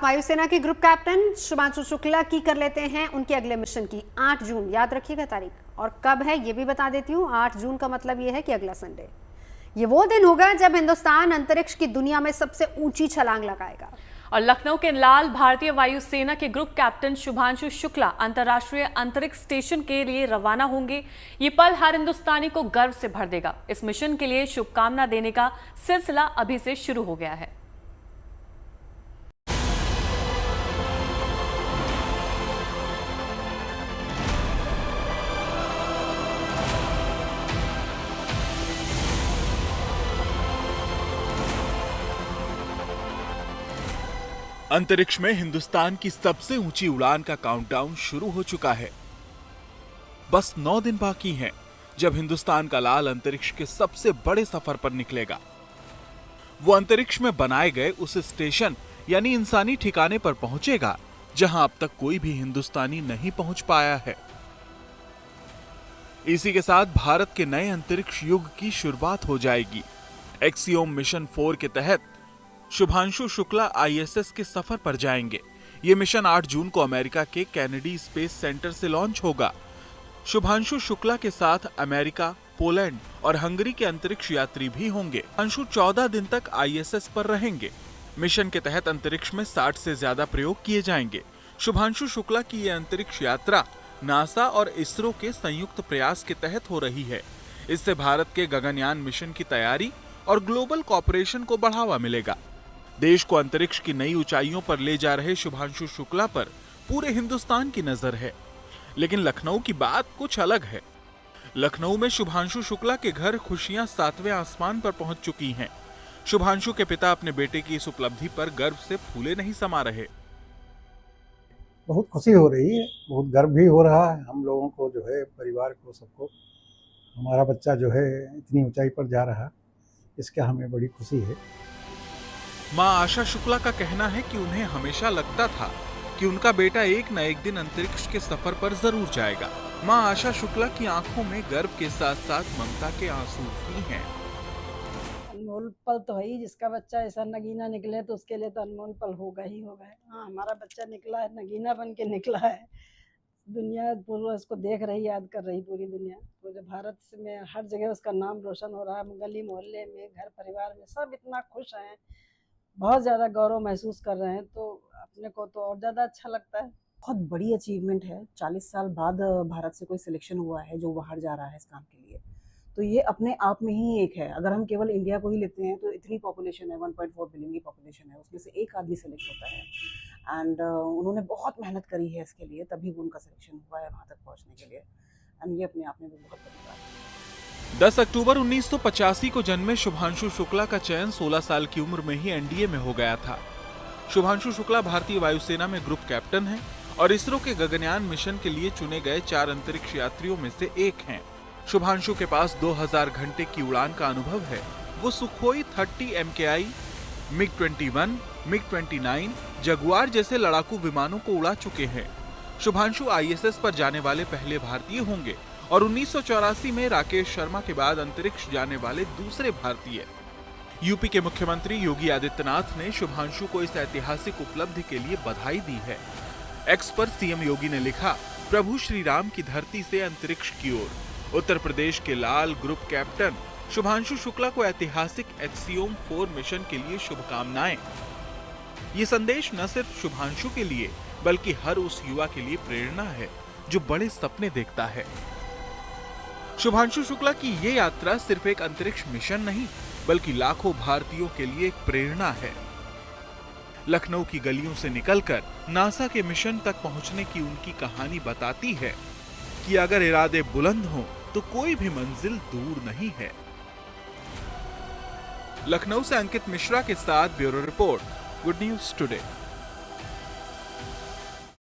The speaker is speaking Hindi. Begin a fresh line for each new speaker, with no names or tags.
बात वायुसेना के ग्रुप कैप्टन शुभांशु शुक्ला की कर लेते हैं उनके अगले मिशन की। 8 जून, याद रखिएगा तारीख, और कब है ये भी बता देती हूँ। 8 जून का मतलब ये है कि अगला संडे। ये वो दिन होगा जब हिंदुस्तान अंतरिक्ष की दुनिया में सबसे ऊंची छलांग लगाएगा।
और लखनऊ के लाल भारतीय वायुसेना के ग्रुप कैप्टन शुभांशु शुक्ला अंतर्राष्ट्रीय अंतरिक्ष स्टेशन के लिए रवाना होंगे। ये पल हर हिंदुस्तानी को गर्व से भर देगा। इस मिशन के लिए शुभकामना देने का सिलसिला अभी से शुरू हो गया है।
अंतरिक्ष में हिंदुस्तान की सबसे ऊंची उड़ान का काउंटडाउन शुरू हो चुका है। बस 9 दिन बाकी हैं जब हिंदुस्तान का लाल अंतरिक्ष के सबसे बड़े सफर पर निकलेगा। वो अंतरिक्ष में बनाए गए उस स्टेशन यानी इंसानी ठिकाने पर पहुंचेगा जहां अब तक कोई भी हिंदुस्तानी नहीं पहुंच पाया है। इसी के साथ भारत के नए अंतरिक्ष युग की शुरुआत हो जाएगी। एक्सियोम मिशन 4 के तहत शुभांशु शुक्ला आईएसएस के सफर पर जाएंगे। ये मिशन 8 जून को अमेरिका के कैनेडी स्पेस सेंटर से लॉन्च होगा। शुभांशु शुक्ला के साथ अमेरिका, पोलैंड और हंगरी के अंतरिक्ष यात्री भी होंगे। शुभांशु 14 दिन तक आईएसएस पर रहेंगे। मिशन के तहत अंतरिक्ष में 60 से ज्यादा प्रयोग किए जाएंगे। शुभांशु शुक्ला की यह अंतरिक्ष यात्रा नासा और इसरो के संयुक्त प्रयास के तहत हो रही है। इससे भारत के गगनयान मिशन की तैयारी और ग्लोबल कॉपरेशन को बढ़ावा मिलेगा। देश को अंतरिक्ष की नई ऊंचाइयों पर ले जा रहे शुभांशु शुक्ला पर पूरे हिंदुस्तान की नजर है। लेकिन लखनऊ की बात कुछ अलग है। लखनऊ में शुभांशु शुक्ला के घर खुशियां 7वें आसमान पर पहुंच चुकी हैं। शुभांशु के पिता अपने बेटे की इस उपलब्धि पर गर्व से फूले नहीं समा रहे।
बहुत खुशी हो रही है, बहुत गर्व भी हो रहा है हम लोगों को, जो है परिवार को, सबको। हमारा बच्चा जो है इतनी ऊंचाई पर जा रहा, इसका हमें बड़ी खुशी है।
मां आशा शुक्ला का कहना है कि उन्हें हमेशा लगता था कि उनका बेटा एक न एक दिन अंतरिक्ष के सफर पर जरूर जाएगा। मां आशा शुक्ला की आंखों में गर्व के साथ साथ ममता के आंसू भी हैं।
अनमोल पल तो है ही, जिसका बच्चा ऐसा नगीना निकले तो उसके लिए तो अनमोल पल होगा ही होगा। हाँ, हमारा बच्चा निकला है, नगीना बन के निकला है। दुनिया पूरा उसको देख रही, याद कर रही पूरी दुनिया। पूरे भारत में हर जगह उसका नाम रोशन हो रहा है। गली मोहल्ले में, घर परिवार में सब इतना खुश हैं, बहुत ज़्यादा गौरव महसूस कर रहे हैं। तो अपने को तो और ज़्यादा अच्छा लगता है।
बहुत बड़ी अचीवमेंट है। 40 साल बाद भारत से कोई सिलेक्शन हुआ है जो बाहर जा रहा है इस काम के लिए। तो ये अपने आप में ही एक है। अगर हम केवल इंडिया को ही लेते हैं तो इतनी पॉपुलेशन है, 1.4 बिलियन की पॉपुलेशन है, उसमें से एक आदमी सेलेक्ट होता है। एंड उन्होंने बहुत मेहनत करी है इसके लिए, तभी उनका सिलेक्शन हुआ है वहाँ तक पहुँचने के लिए। एंड ये अपने आप में भी बहुत बड़ी बात है।
10 अक्टूबर 1985 को जन्मे शुभांशु शुक्ला का चयन 16 साल की उम्र में ही एनडीए में हो गया था। शुभांशु शुक्ला भारतीय वायुसेना में ग्रुप कैप्टन हैं और इसरो के गगनयान मिशन के लिए चुने गए 4 अंतरिक्ष यात्रियों में से एक हैं। शुभांशु के पास 2000 घंटे की उड़ान का अनुभव है। वो Sukhoi 30 MKI, MiG-21, MiG-29, Jaguar जैसे लड़ाकू विमानों को उड़ा चुके हैं। शुभांशु आईएसएस पर जाने वाले पहले भारतीय होंगे और 1984 में राकेश शर्मा के बाद अंतरिक्ष जाने वाले दूसरे भारतीय। यूपी के मुख्यमंत्री योगी आदित्यनाथ ने शुभांशु को इस ऐतिहासिक उपलब्धि के लिए बधाई दी है। एक्स पर सीएम योगी ने लिखा, प्रभु श्री राम की धरती से अंतरिक्ष की ओर। उत्तर प्रदेश के लाल ग्रुप कैप्टन शुभांशु शुक्ला को ऐतिहासिक एक्सियोम 4 मिशन के लिए शुभकामनाएं। ये संदेश न सिर्फ शुभांशु के लिए बल्कि हर उस युवा के लिए प्रेरणा है जो बड़े सपने देखता है। शुभांशु शुक्ला की ये यात्रा सिर्फ एक अंतरिक्ष मिशन नहीं बल्कि लाखों भारतीयों के लिए एक प्रेरणा है। लखनऊ की गलियों से निकलकर नासा के मिशन तक पहुंचने की उनकी कहानी बताती है कि अगर इरादे बुलंद हों तो कोई भी मंजिल दूर नहीं है। लखनऊ से अंकित मिश्रा के साथ bureau report, good news today.